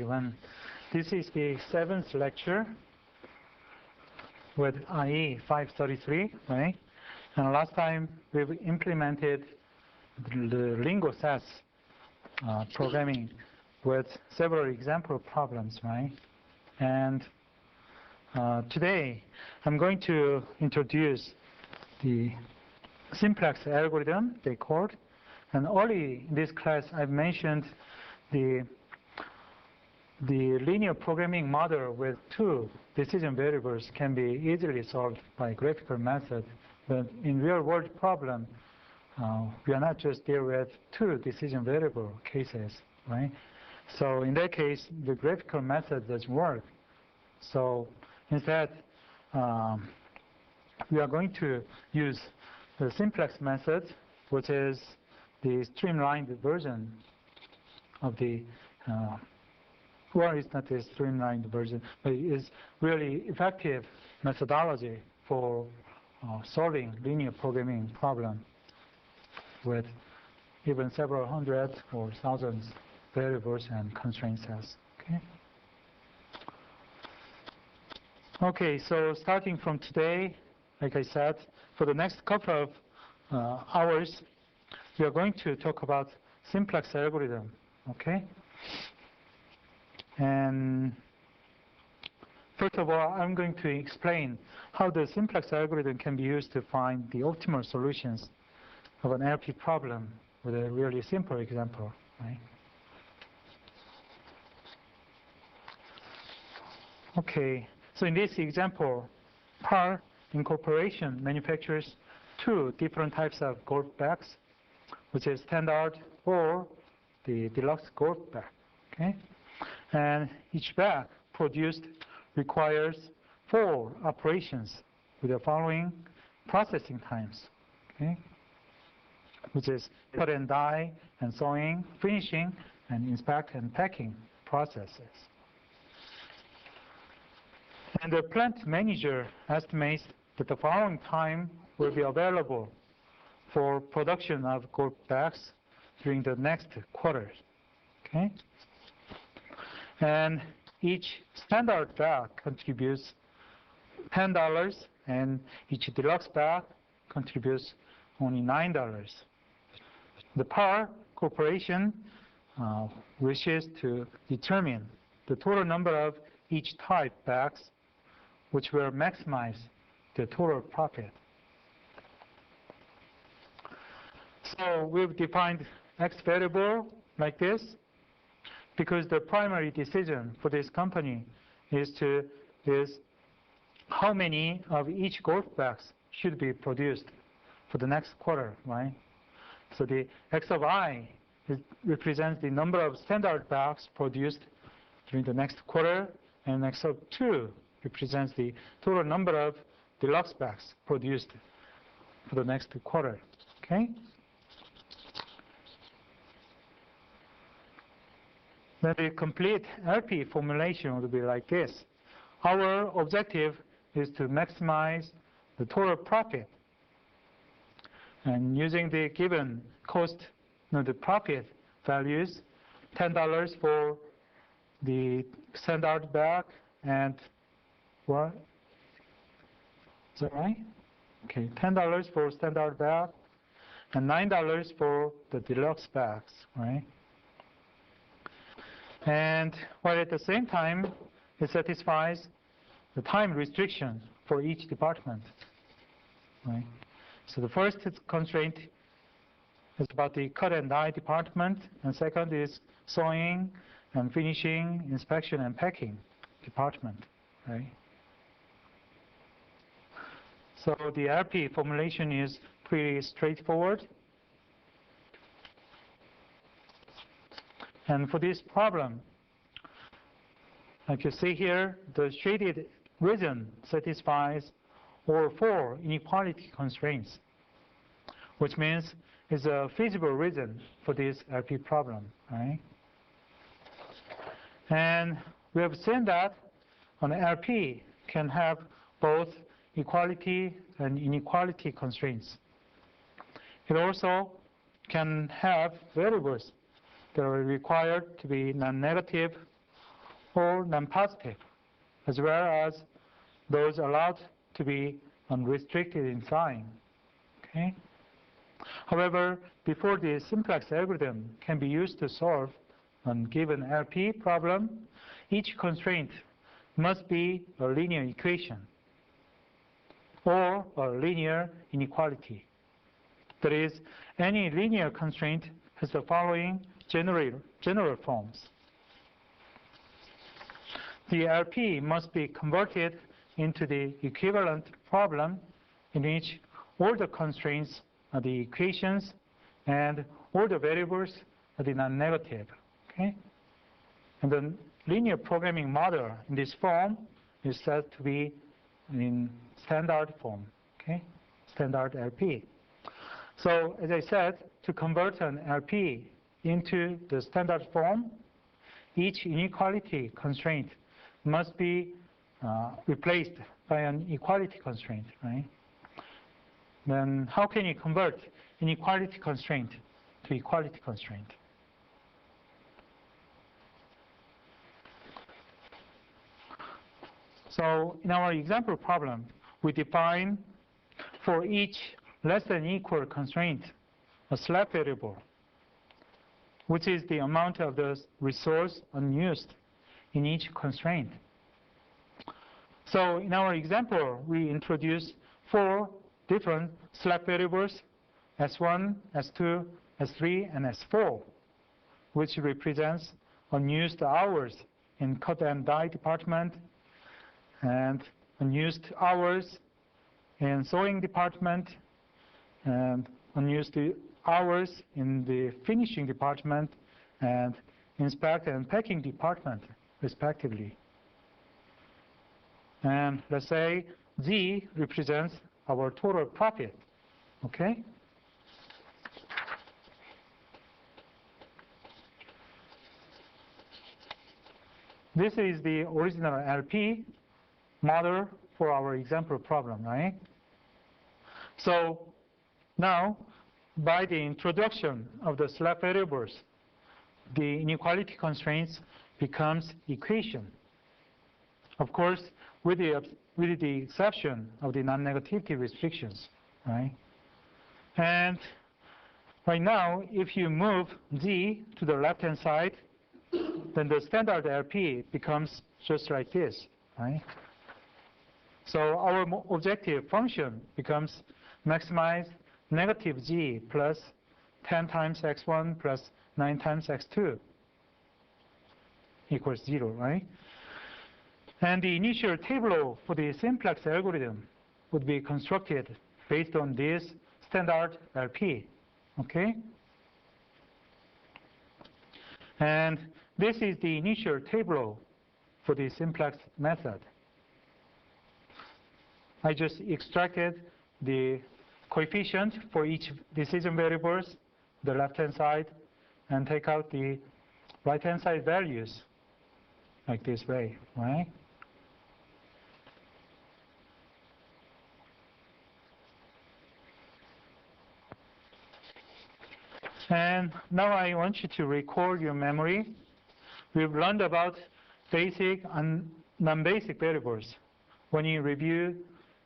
everyone. This is the 7th lecture with IE 533, right? And last time we've implemented the Lingo SAS programming with several example problems, right? And today I'm going to introduce the Simplex Algorithm, they called. And early in this class, I've mentioned the linear programming model with two decision variables can be easily solved by graphical method. But in real-world problem, we are not just dealing with two decision variable cases, right? So in that case, the graphical method doesn't work. So instead, we are going to use the simplex method, which is the streamlined version of the, well, it's not a streamlined version, but it is really effective methodology for solving linear programming problem with even several hundred or thousands variables and constraint sets. Okay. Okay, so starting from today, like I said, for the next couple of hours, we are going to talk about simplex algorithm, okay? And first of all, I'm going to explain how the simplex algorithm can be used to find the optimal solutions of an LP problem with a really simple example, right? Okay, so in this example, PAR Incorporation manufactures two different types of golf bags, which is standard or the deluxe golf bag, okay? And each bag produced requires 4 operations with the following processing times, okay? Which is cut and die and sewing, finishing, and inspect and packing processes. And the plant manager estimates that the following time will be available for production of golf bags during the next quarter, okay? And each standard bag contributes $10, and each deluxe bag contributes only $9. The PAR Corporation wishes to determine the total number of each type bags, which will maximize the total profit. So we've defined X variable like this because the primary decision for this company is how many of each golf bags should be produced for the next quarter, right? So the X of I represents the number of standard bags produced during the next quarter, and X of 2 represents the total number of deluxe bags produced for the next quarter, okay? Then the complete Lp formulation would be like this. Our objective is to maximize the total profit. And using the given cost, the profit values, $10 for the standard bag and what? Is that right? Okay, $10 for standard bag and $9 for the deluxe bags, right? And while at the same time, it satisfies the time restriction for each department, right? So the first constraint is about the cut and die department, and second is sewing and finishing, inspection and packing department, right? So the LP formulation is pretty straightforward. And for this problem, like you see here, the shaded region satisfies all 4 inequality constraints, which means it's a feasible region for this LP problem, right? And we have seen that an LP can have both equality and inequality constraints. It also can have variables that are required to be non-negative or non-positive, as well as those allowed to be unrestricted in sign. Okay? However, before the simplex algorithm can be used to solve a given LP problem, each constraint must be a linear equation or a linear inequality. That is, any linear constraint has the following general forms. The LP must be converted into the equivalent problem in which all the constraints are the equations and all the variables are the non-negative. Okay? And the linear programming model in this form is said to be in standard form, okay? Standard LP. So as I said, to convert an LP into the standard form, each inequality constraint must be replaced by an equality constraint, right? Then how can you convert inequality constraint to equality constraint? So in our example problem, we define for each less than equal constraint a slab variable, which is the amount of the resource unused in each constraint. So in our example, we introduce 4 different slab variables, S1, S2, S3, and S4, which represents unused hours in cut and die department, and unused hours in sewing department, and unused hours in the finishing department, and inspect and packing department, respectively. And let's say Z represents our total profit, okay? This is the original LP model for our example problem, right? So now, by the introduction of the slab variables, the inequality constraints becomes equation. Of course, with the exception of the non-negativity restrictions, right? And right now, if you move Z to the left-hand side, then the standard LP becomes just like this, right? So our objective function becomes maximize negative Z plus 10 times x1 plus 9 times x2 equals 0, right? And the initial table for the simplex algorithm would be constructed based on this standard LP, okay? And this is the initial table for the simplex method. I just extracted the coefficient for each decision variables, the left-hand side, and take out the right-hand side values like this way, right? And now I want you to recall your memory. We've learned about basic and non-basic variables when you review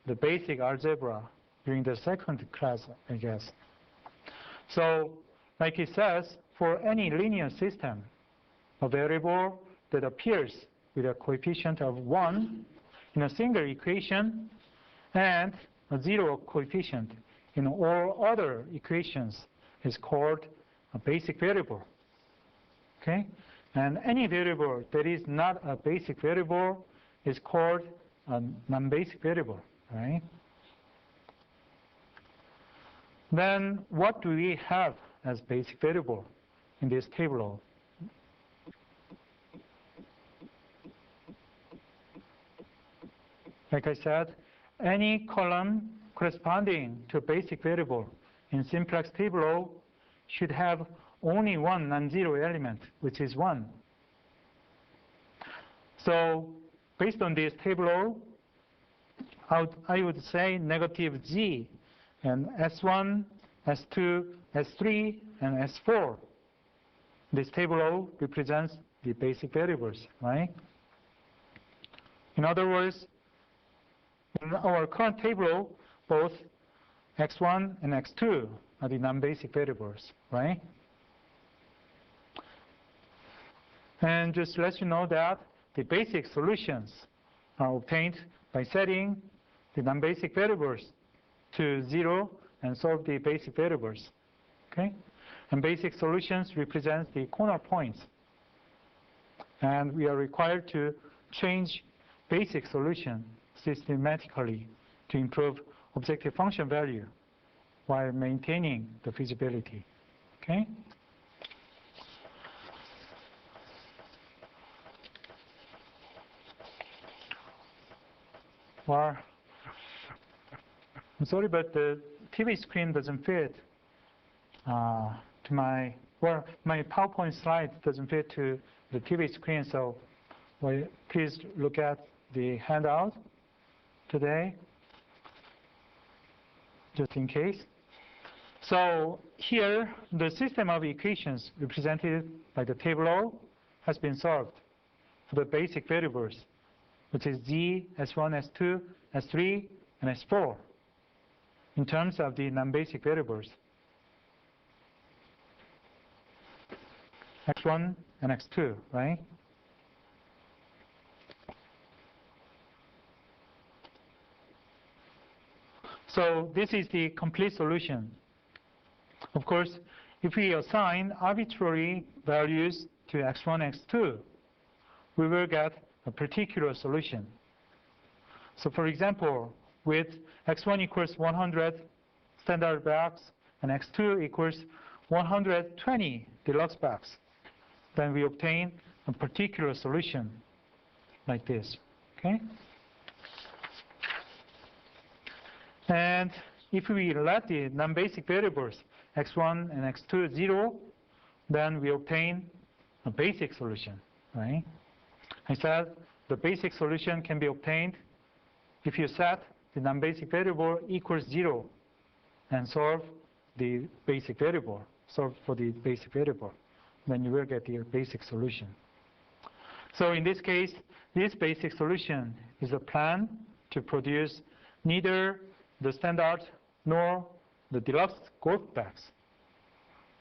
the basic algebra during the second class, I guess. So, like it says, for any linear system, a variable that appears with a coefficient of 1 in a single equation and a 0 coefficient in all other equations is called a basic variable, okay? And any variable that is not a basic variable is called a non-basic variable, right? Then what do we have as basic variable in this table? Like I said, any column corresponding to a basic variable in simplex table should have only one non-zero element, which is 1. So based on this table, I would say negative Z and S1, S2, S3, and S4. This table represents the basic variables, right? In other words, in our current table, both x1 and x2 are the non-basic variables, right? And just to let you know that the basic solutions are obtained by setting the non-basic variables to 0 and solve the basic variables, okay? And basic solutions represent the corner points. And we are required to change basic solution systematically to improve objective function value while maintaining the feasibility, okay? Well, I'm sorry, but the TV screen doesn't fit to my PowerPoint slide doesn't fit to the TV screen, so please look at the handout today, just in case. So here, the system of equations represented by the table O has been solved for the basic variables, which is z, s1, s2, s3, and s4, in terms of the non-basic variables, x1 and x2, right? So this is the complete solution. Of course, if we assign arbitrary values to x1, x2, we will get a particular solution. So for example, with x1 equals 100 standard bags and x2 equals 120 deluxe bags, then we obtain a particular solution like this, okay? And if we let the non-basic variables x1 and x2 0, then we obtain a basic solution, right? I said the basic solution can be obtained if you set the non-basic variable equals 0 and solve the basic variable, solve for the basic variable, then you will get the basic solution. So in this case, this basic solution is a plan to produce neither the standard nor the deluxe gold bags,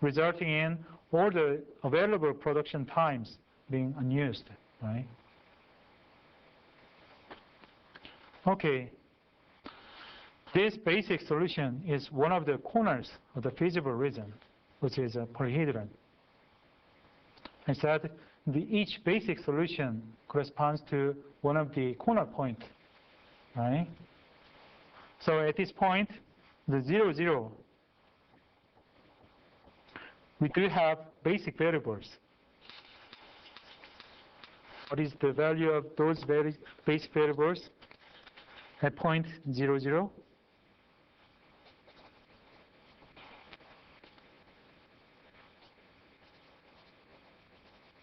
resulting in all the available production times being unused, right? Okay. This basic solution is one of the corners of the feasible reason, which is a polyhedron. I said each basic solution corresponds to one of the corner points, right? So at this point, the 0, 0, we do have basic variables. What is the value of those basic variables at point 0, 0?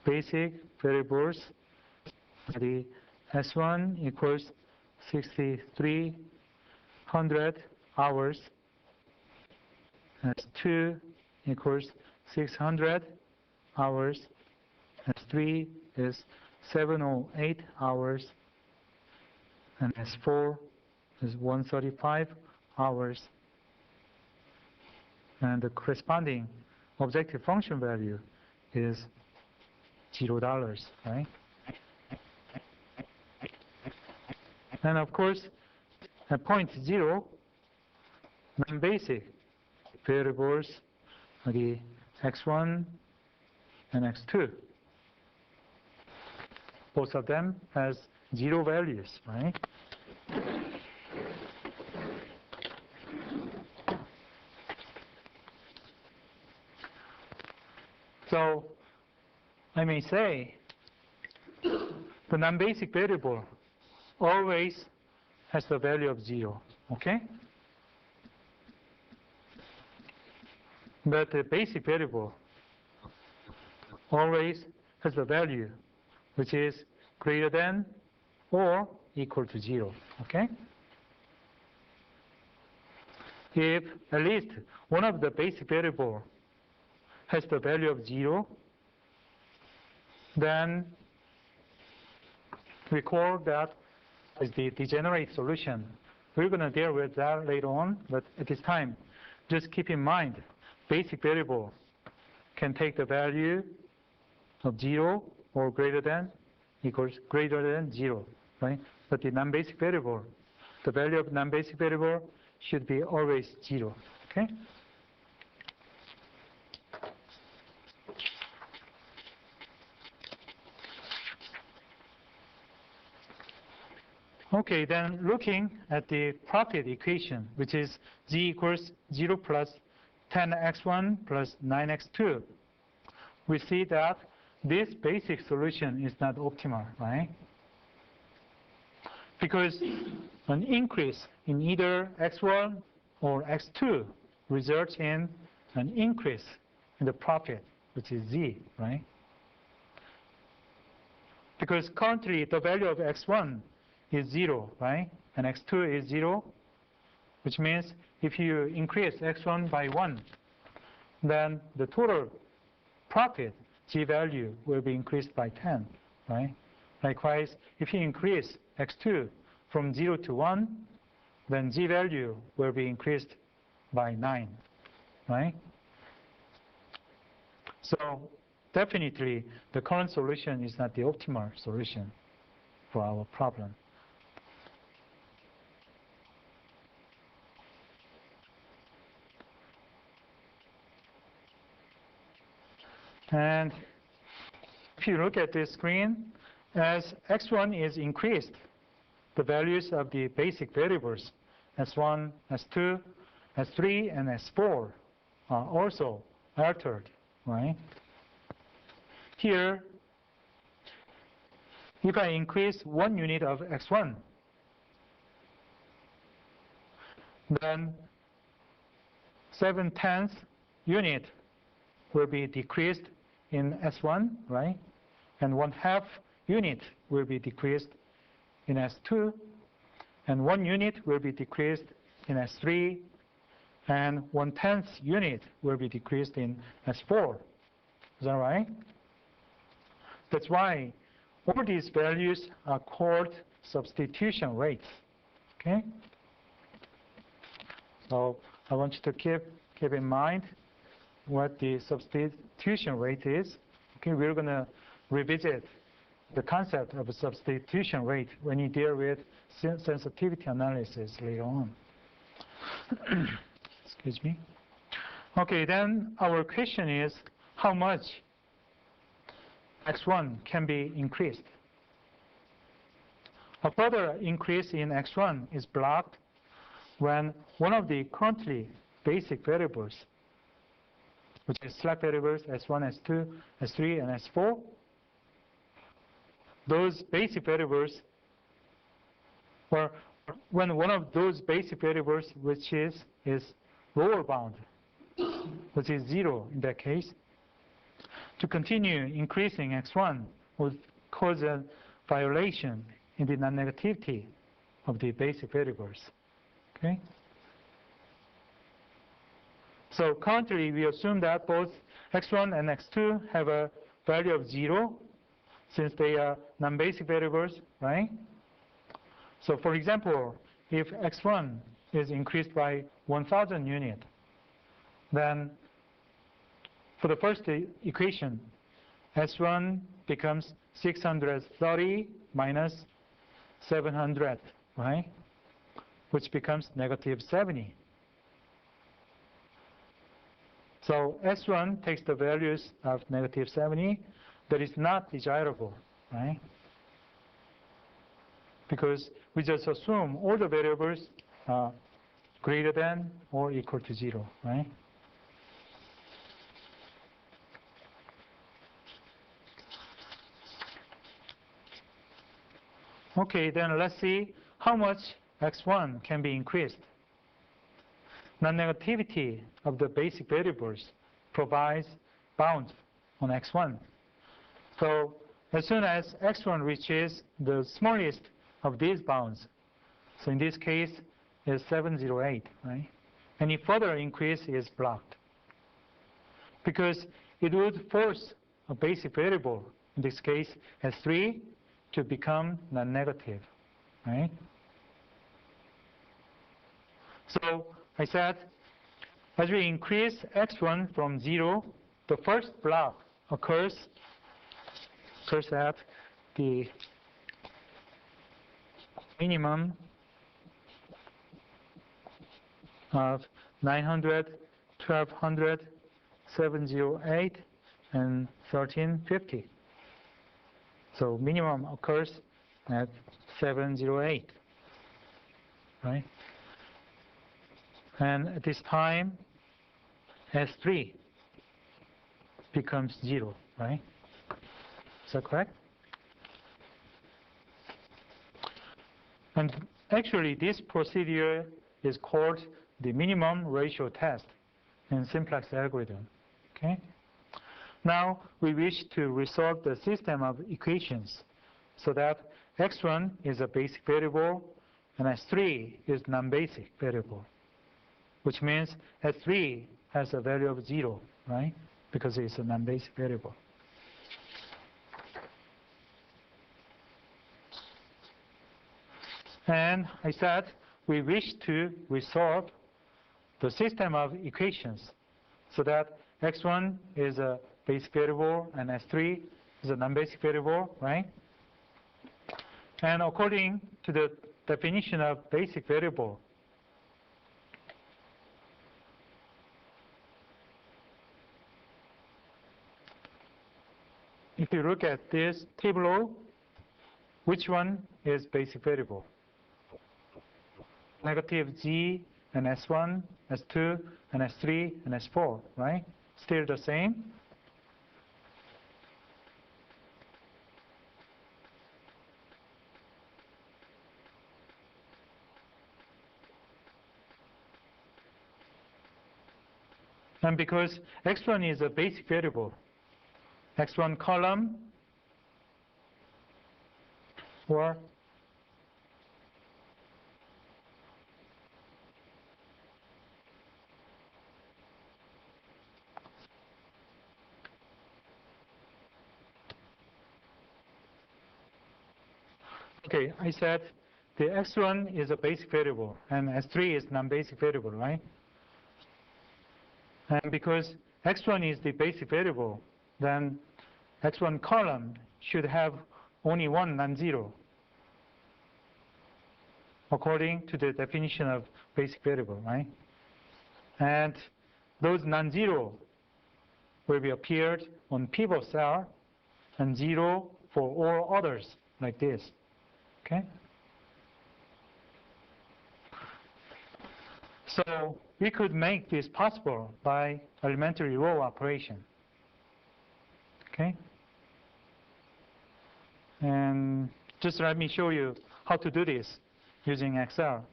Basic variables, the S1 equals 6,300 hours, S2 equals 600 hours, S3 is 708 hours, and S4 is 135 hours. And the corresponding objective function value is $0, right? And of course, at point 0, non-basic variables are the x1 and x2. Both of them has 0 values, right? So I may say the non-basic variable always has the value of 0, okay? But the basic variable always has the value which is greater than or equal to 0, okay? If at least one of the basic variable has the value of 0, then recall that is the degenerate solution. We're going to deal with that later on, but at this time, just keep in mind, basic variable can take the value of 0 or greater than equals greater than 0, right? But the non-basic variable, the value of non-basic variable should be always 0, okay? Okay, then looking at the profit equation, which is z equals 0 plus 10x1 plus 9x2, we see that this basic solution is not optimal, right? Because an increase in either x1 or x2 results in an increase in the profit, which is z, right? Because currently the value of x1 is 0, right? And x2 is 0, which means if you increase x1 by 1, then the total profit, g value, will be increased by 10, right? Likewise, if you increase x2 from 0 to 1, then g value will be increased by 9, right? So definitely, the current solution is not the optimal solution for our problem. And if you look at this screen, as x1 is increased, the values of the basic variables, s1, s2, s3, and s4 are also altered, right? Here, if I increase 1 unit of x1, then 7/10 unit will be decreased in S1, right? And 1/2 unit will be decreased in S2, and 1 unit will be decreased in S3, and 1/10 unit will be decreased in S4. Is that right? That's why all these values are called substitution rates. Okay? So I want you to keep in mind what the substitution rate is. Okay, we're going to revisit the concept of a substitution rate when you deal with sensitivity analysis later on. Excuse me. Okay, then our question is how much x1 can be increased. A further increase in x1 is blocked when one of the currently basic variables, which is slack variables S1, S2, S3, and S4, those basic variables, or when one of those basic variables, which is lower bound, which is 0 in that case, to continue increasing x1 would cause a violation in the non-negativity of the basic variables. Okay? So currently, we assume that both x1 and x2 have a value of 0, since they are non-basic variables, right? So for example, if x1 is increased by 1,000 units, then for the first equation, S1 becomes 630 minus 700, right? Which becomes negative 70. So S1 takes the values of negative 70. That is not desirable, right? Because we just assume all the variables are greater than or equal to 0, right? Okay, then let's see how much x1 can be increased. Non-negativity of the basic variables provides bounds on x1. So as soon as x1 reaches the smallest of these bounds, so in this case is 708, right? Any further increase is blocked because it would force a basic variable, in this case S3, to become non-negative. right? So I said, as we increase x1 from 0, the first block occurs at the minimum of 900, 1200, 708, and 1350. So minimum occurs at 708, right? And at this time, S3 becomes 0, right? Is that correct? And actually, this procedure is called the minimum ratio test in simplex algorithm. Okay. Now we wish to resolve the system of equations so that x1 is a basic variable and s3 is non-basic variable, which means s3 has a value of 0, right? Because it's a non-basic variable. And I said we wish to resolve the system of equations so that x1 is a basic variable and s3 is a non-basic variable, right? And according to the definition of basic variable, if you look at this table, which one is basic variable? Negative g and s1, s2, and s3, and s4, right? Still the same. And because x1 is a basic variable, x1 column or okay, I said the x1 is a basic variable and s3 is non-basic variable, right? And because x1 is the basic variable, then x1 column should have only one non-zero according to the definition of basic variable, right? And those non-zero will be appeared on pivot cell and 0 for all others like this, okay? So we could make this possible by elementary row operation, okay? And just let me show you how to do this using Excel.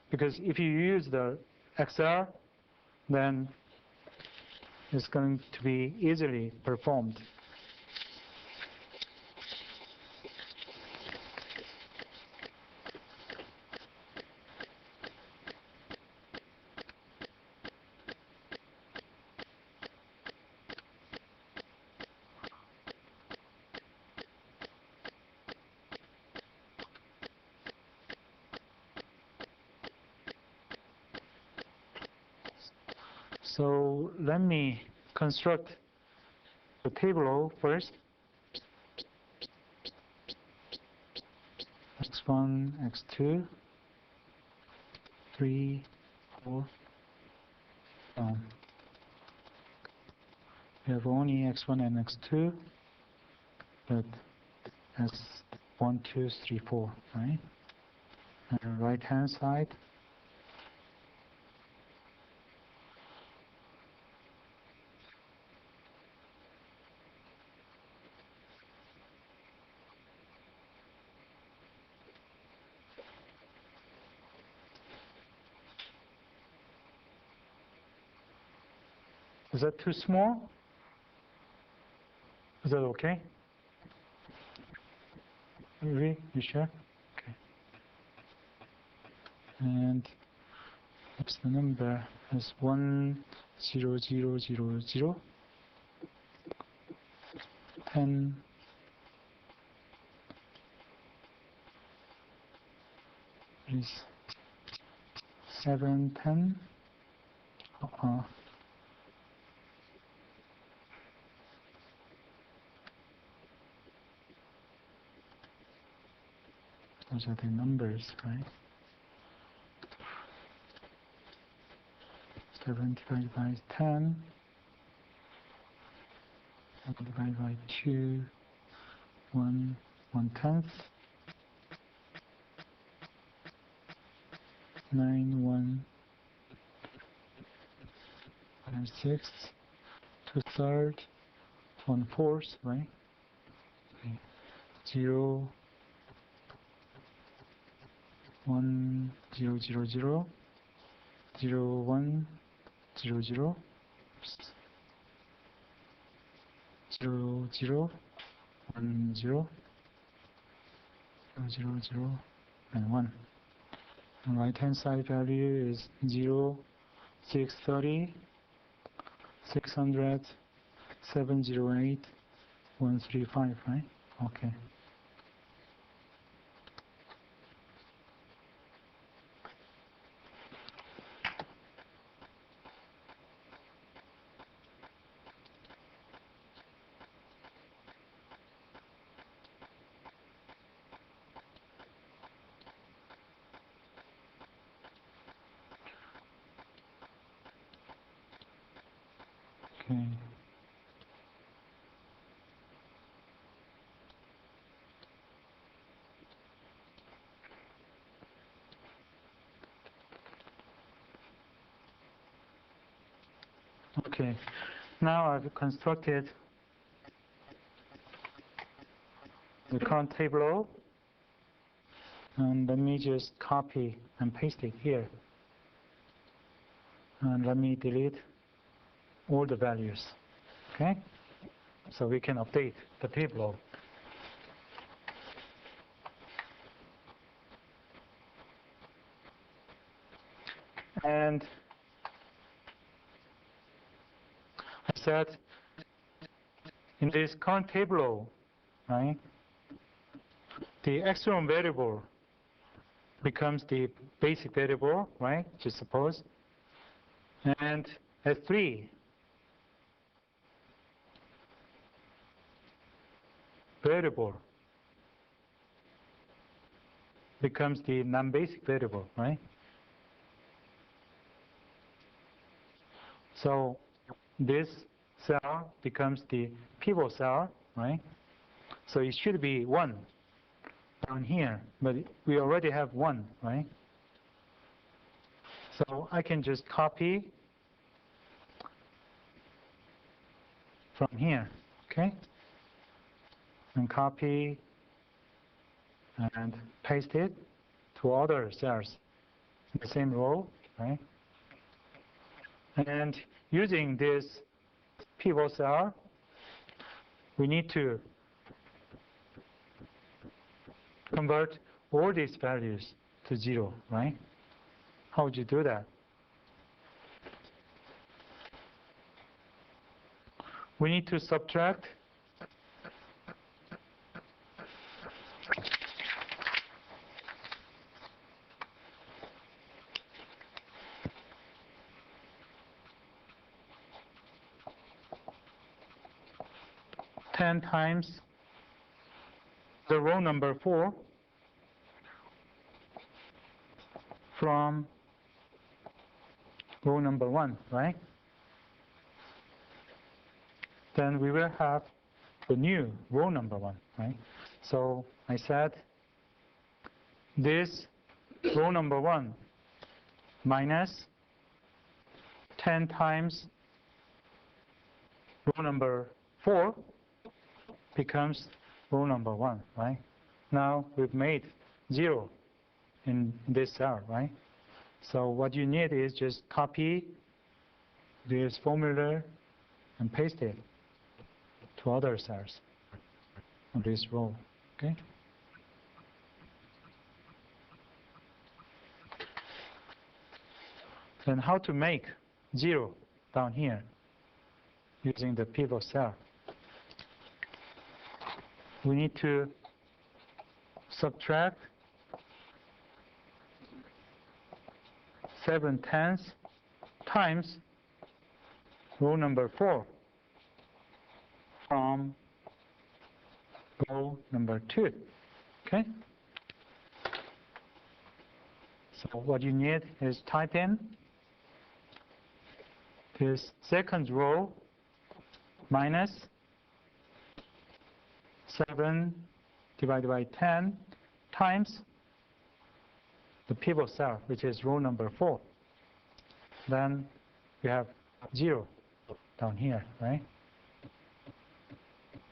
Because if you use the Excel, then it's going to be easily performed. So let me construct the table first. X1, X2, 3, 4. We have only X1 and X2, but S1, 2, 3, 4, right? And the right-hand side. Is that too small? Is that okay? Really? You sure? Okay. And what's the number? It's 1, 0, 0, 0, 0. 10. is 7, 10. Those are the numbers, right? 7 divided by 10, divided by 2, 1/10, 9, 1/6, 2/3, 1/4, right? 0, 1, 0, 0, 0, 0, 1, 0, 0, 0, 0, 1, 0, 0, 0, and 1. The right-hand side value is 0, 630, 600, 708, 135, right? Okay. Okay. Okay, now I've constructed the current table, and let me just copy and paste it here. And let me delete all the values, okay? So we can update the table. And I said in this current table, right, the external variable becomes the basic variable, right, just suppose. And S3 variable becomes the non-basic variable, right? So this cell becomes the pivot cell, right? So it should be 1 down here, but we already have 1, right? So I can just copy from here, okay? And copy and paste it to other cells in the same row, right? And using this pivot cell, we need to convert all these values to 0, right? How would you do that? We need to subtract ten times the row number 4 from row number 1, right? Then we will have the new row number 1, right? So I said this row number 1 minus 10 times row number 4 becomes row number 1, right? Now we've made 0 in this cell, right? So what you need is just copy this formula and paste it to other cells on this row, okay? Then how to make 0 down here using the pivot cell? We need to subtract 7/10 times row number 4 from row number 2. Okay? So what you need is type in this second row minus 7 divided by 10 times the pivot cell, which is row number 4. Then we have 0 down here, right?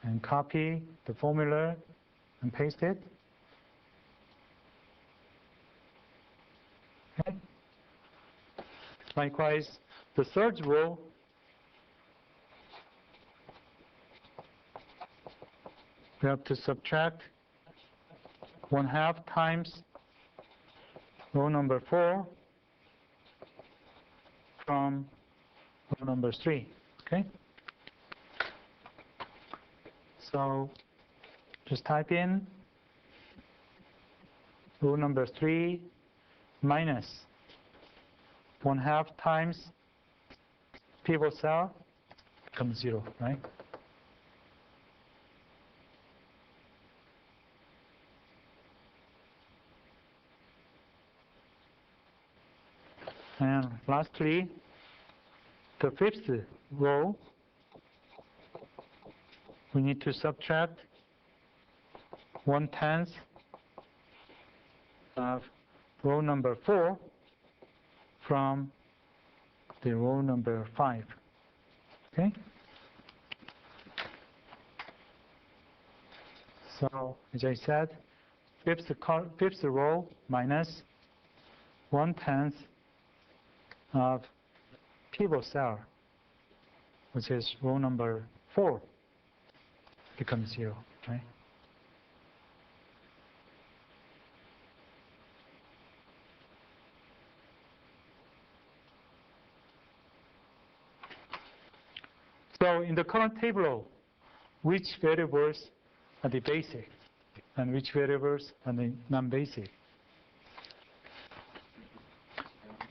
And copy the formula and paste it. Okay. Likewise, the third row, we have to subtract 1/2 times row number 4 from row number 3. Okay? So just type in row number 3 minus 1/2 times pivot cell becomes 0, right? And lastly, the fifth row, we need to subtract 1/10 of row number 4 from the row number 5. Okay? So, as I said, fifth row minus 1/10 of pivot cell, which is row number 4, becomes 0, right? So in the current table, which variables are the basic and which variables are the non-basic?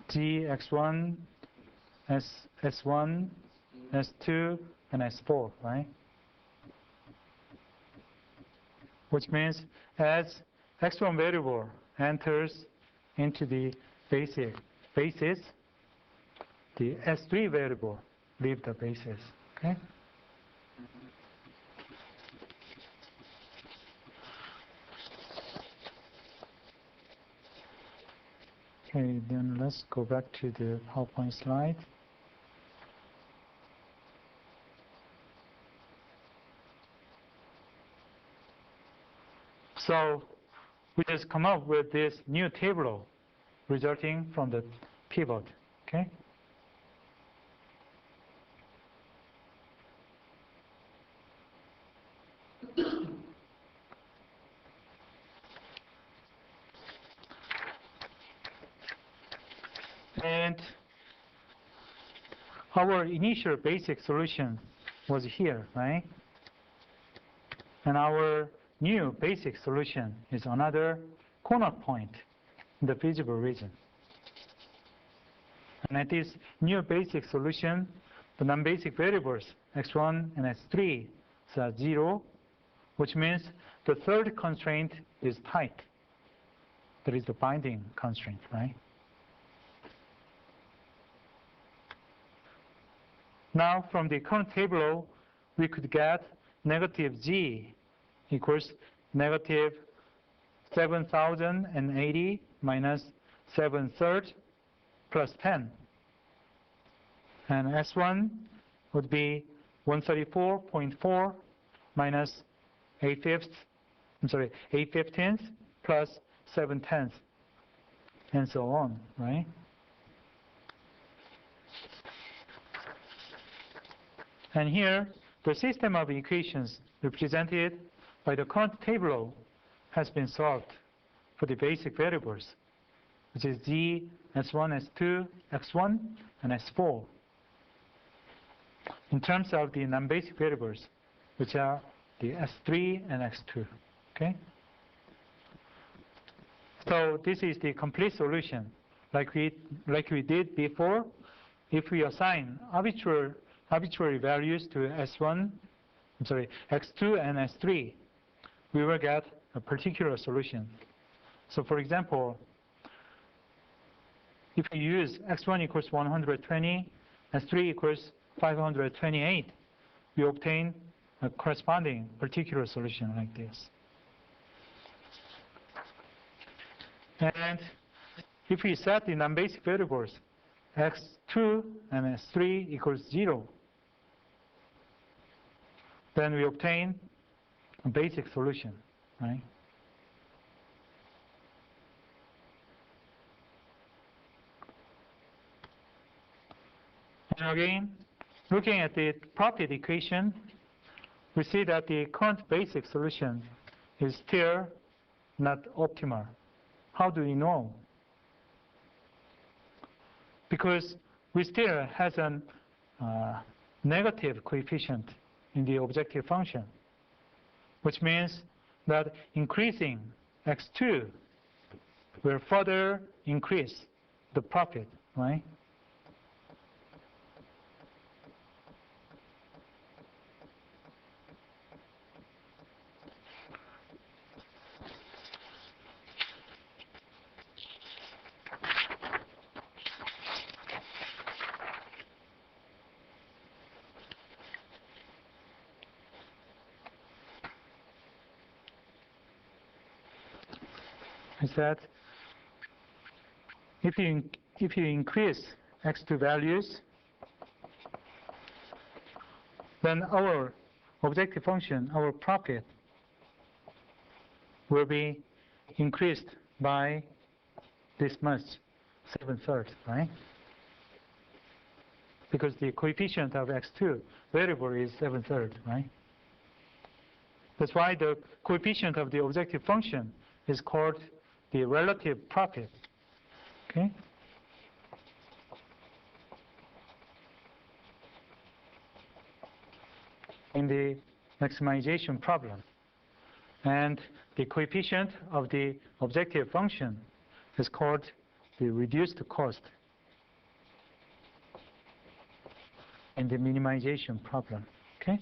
G, X1, S1, S2, and S4, right? Which means as X1 variable enters into the basis, the S3 variable leave the basis, okay? Okay, then let's go back to the PowerPoint slide. So we just come up with this new table resulting from the pivot, okay? And our initial basic solution was here, right? And our new basic solution is another corner point in the feasible region. And at this new basic solution, the non-basic variables, x1 and x3, are 0, which means the third constraint is tight. That is the binding constraint, right? Now, from the current table, we could get negative g equals negative 7,080 minus 7/3 plus 10. And S1 would be 134.4 minus 8/15 plus 7/10, and so on, right? And here, the system of equations represented by the current table has been solved for the basic variables, which is G, S1, S2, X1, and S4. In terms of the non-basic variables, which are the S3 and X2, okay? So this is the complete solution. like we did before, if we assign arbitrary values to x2 and s3, we will get a particular solution. So for example, if we use x1 equals 120, s3 equals 528, we obtain a corresponding particular solution like this. And if we set the non-basic variables x2 and s3 equals 0, then we obtain a basic solution, right? And again, looking at the profit equation, we see that the current basic solution is still not optimal. How do we know? Because we still has a negative coefficient in the objective function, which means that increasing x2 will further increase the profit, right? Is that if you increase x2 values, then our objective function, our profit, will be increased by this much, 7/3, right? Because the coefficient of x2 variable is 7/3, right? That's why the coefficient of the objective function is called the relative profit, okay? In the maximization problem. And the coefficient of the objective function is called the reduced cost in the minimization problem, okay?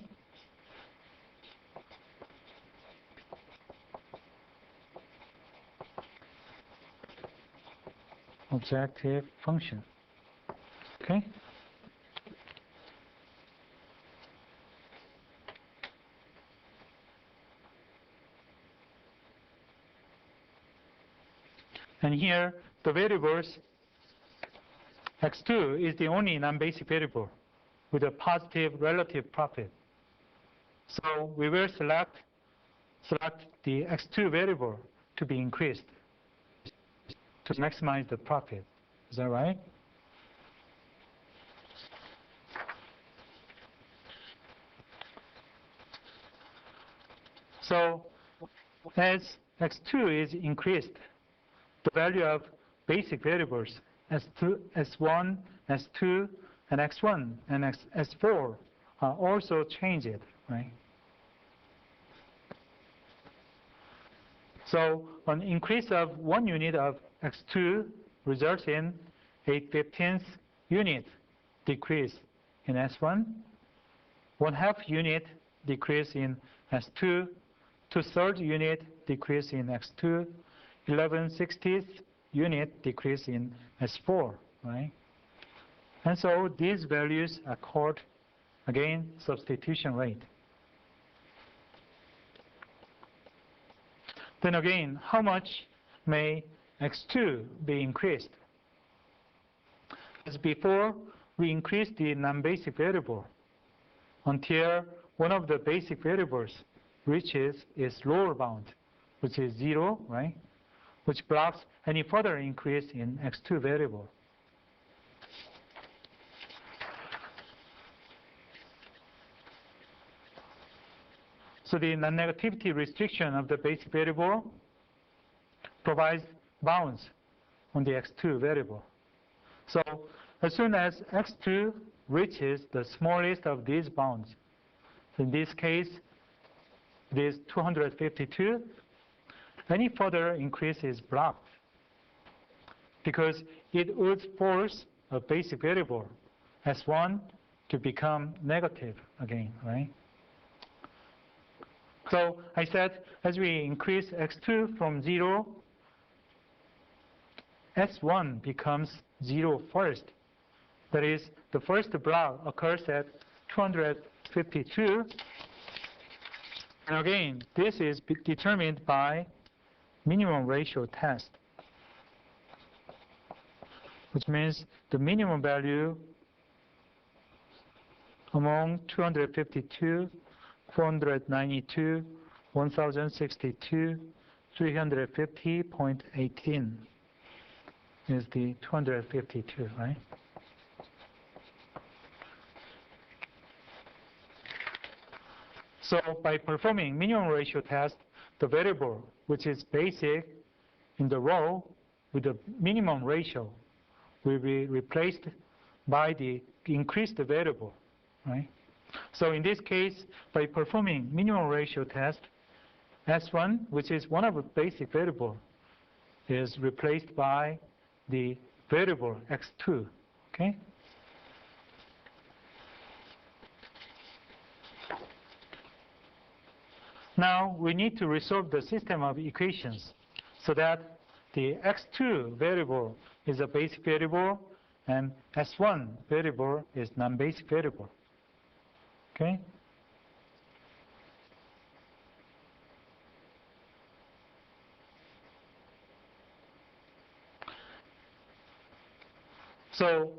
Objective function, okay? And here, the variables, x2 is the only non-basic variable with a positive relative profit. So we will select the x2 variable to be increased to maximize the profit. Is that right? So as x2 is increased, the value of basic variables s2, s1, s2, and x1 and s4 are also changed, right? So an increase of 1 unit of x2 results in 8/15 unit decrease in s1, 1/2 unit decrease in s2, 2/3 unit decrease in x2, 11/60 unit decrease in s4, right? And so these values are called, again, substitution rate. Then again, how much may x2 be increased? As before, we increased the non-basic variable until one of the basic variables reaches its lower bound, which is 0, right? Which blocks any further increase in x2 variable. So the non-negativity restriction of the basic variable provides bounds on the x2 variable. So as soon as x2 reaches the smallest of these bounds, in this case it is 252, any further increase is blocked. because it would force a basic variable, S1, to become negative again, right? So I said, as we increase x2 from 0, S1 becomes 0 first. That is, the first block occurs at 252. And again, this is determined by minimum ratio test, which means the minimum value among 252, 492, 1062, 350.18 is the 252, right? So by performing minimum ratio test, the variable which is basic in the row with the minimum ratio will be replaced by the increased variable, right? So in this case, by performing minimum ratio test, S1, which is one of the basic variable, is replaced by the variable x2, okay? Now we need to resolve the system of equations so that the x2 variable is a basic variable and S1 variable is non-basic variable, okay? So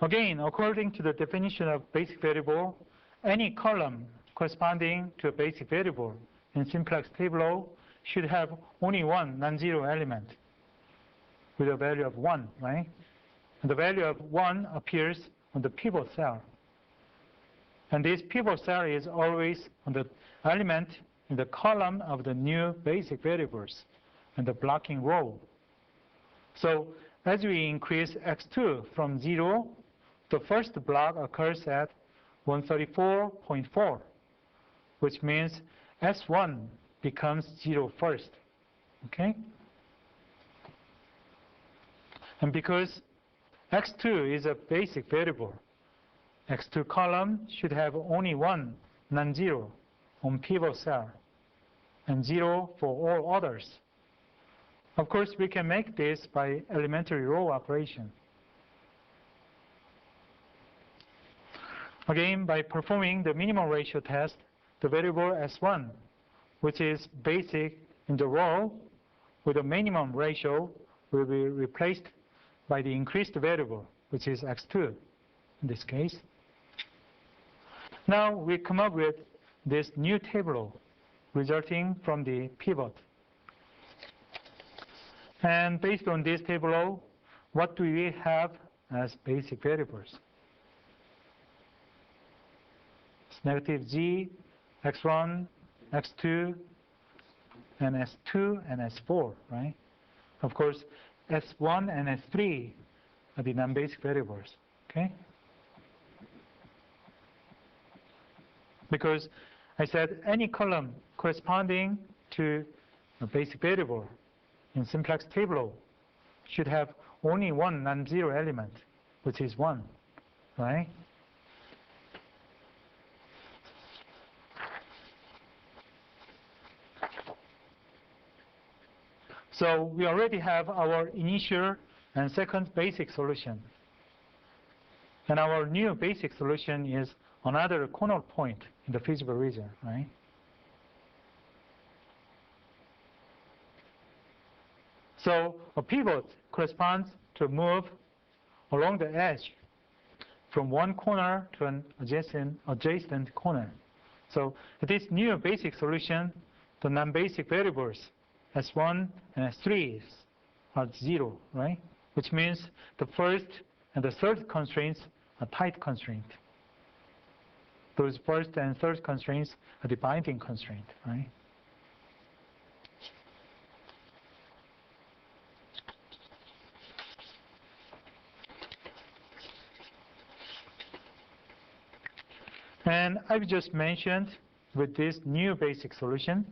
again, according to the definition of basic variable, any column corresponding to a basic variable in simplex table should have only one non-zero element with a value of 1, right? And the value of 1 appears on the pivot cell. And this pivot cell is always on the element in the column of the new basic variables and the blocking row. So as we increase x2 from 0, the first block occurs at 134.4, which means S1 becomes 0 first, okay? And because x2 is a basic variable, x2 column should have only one non-zero on pivot cell and 0 for all others. Of course, we can make this by elementary row operation. Again, by performing the minimum ratio test, the variable S1, which is basic in the row with a minimum ratio, will be replaced by the increased variable, which is x2 in this case. Now we come up with this new table resulting from the pivot. And based on this table, what do we have as basic variables? It's negative z, x1, x2, and s2 and s4, right? Of course, s1 and s3 are the non-basic variables, okay? Because I said any column corresponding to a basic variable in simplex table should have only one non-zero element, which is 1, right? So we already have our initial and second basic solution. And our new basic solution is another corner point in the feasible region, right? So a pivot corresponds to a move along the edge from one corner to an adjacent corner. So this new basic solution, the non-basic variables S1 and S3 are 0, right? Which means the first and the third constraints are tight constraint. Those first and third constraints are the binding constraint, right? And I've just mentioned with this new basic solution,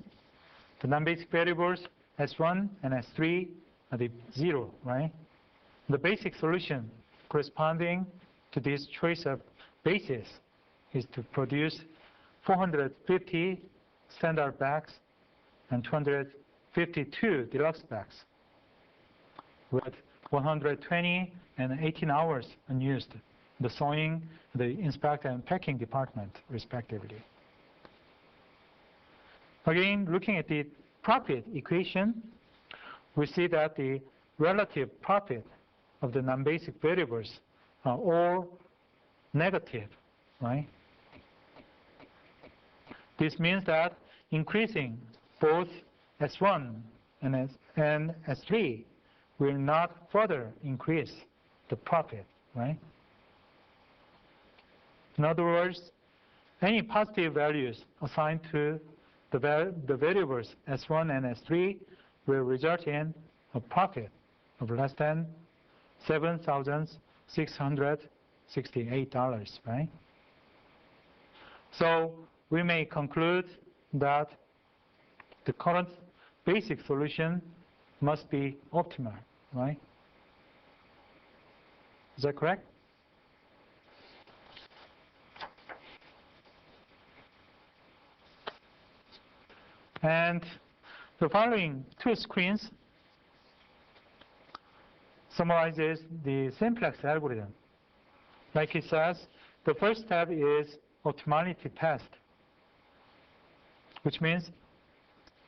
the non-basic variables S1 and S3 at the 0, right? The basic solution corresponding to this choice of basis is to produce 450 standard bags and 252 deluxe bags with 120 and 18 hours unused, the sewing, the inspect and packing department, respectively. Again, looking at the profit equation, we see that the relative profit of the non-basic variables are all negative, right? This means that increasing both S1 and S3 will not further increase the profit, right? In other words, any positive values assigned to the variables S1 and S3 will result in a profit of less than $7,668, right? So we may conclude that the current basic solution must be optimal, right? Is that correct? And the following two screens summarizes the simplex algorithm. Like it says, the first step is optimality test, which means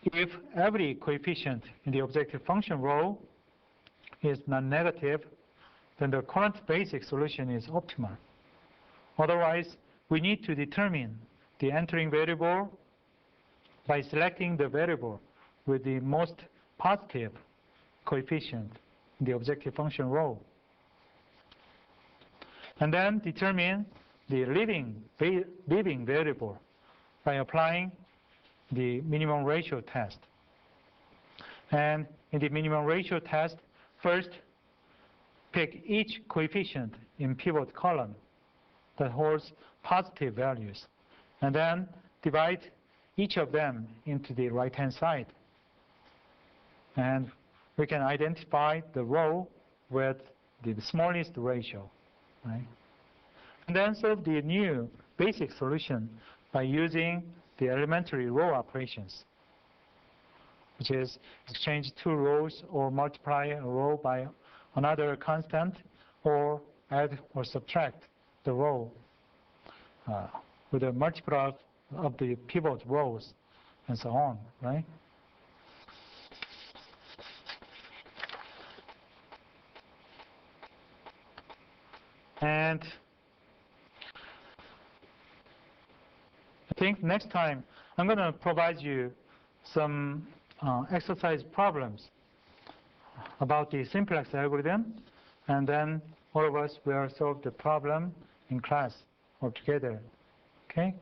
if every coefficient in the objective function row is non-negative, then the current basic solution is optimal. Otherwise, we need to determine the entering variable by selecting the variable with the most positive coefficient in the objective function row. And then determine the leading variable by applying the minimum ratio test. And in the minimum ratio test, first pick each coefficient in pivot column that holds positive values, and then divide each of them into the right-hand side. And we can identify the row with the smallest ratio, right? And then solve the new basic solution by using the elementary row operations, which is exchange two rows or multiply a row by another constant, or add or subtract the row with a multiple of the pivot rows, and so on, right? And I think next time I'm going to provide you some exercise problems about the simplex algorithm, and then all of us will solve the problem in class or together. Okay?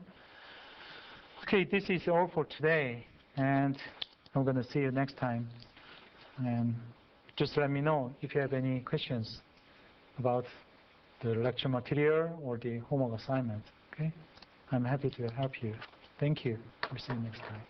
Okay, this is all for today, and I'm going to see you next time. And just let me know if you have any questions about the lecture material or the homework assignment. Okay? I'm happy to help you. Thank you. We'll see you next time.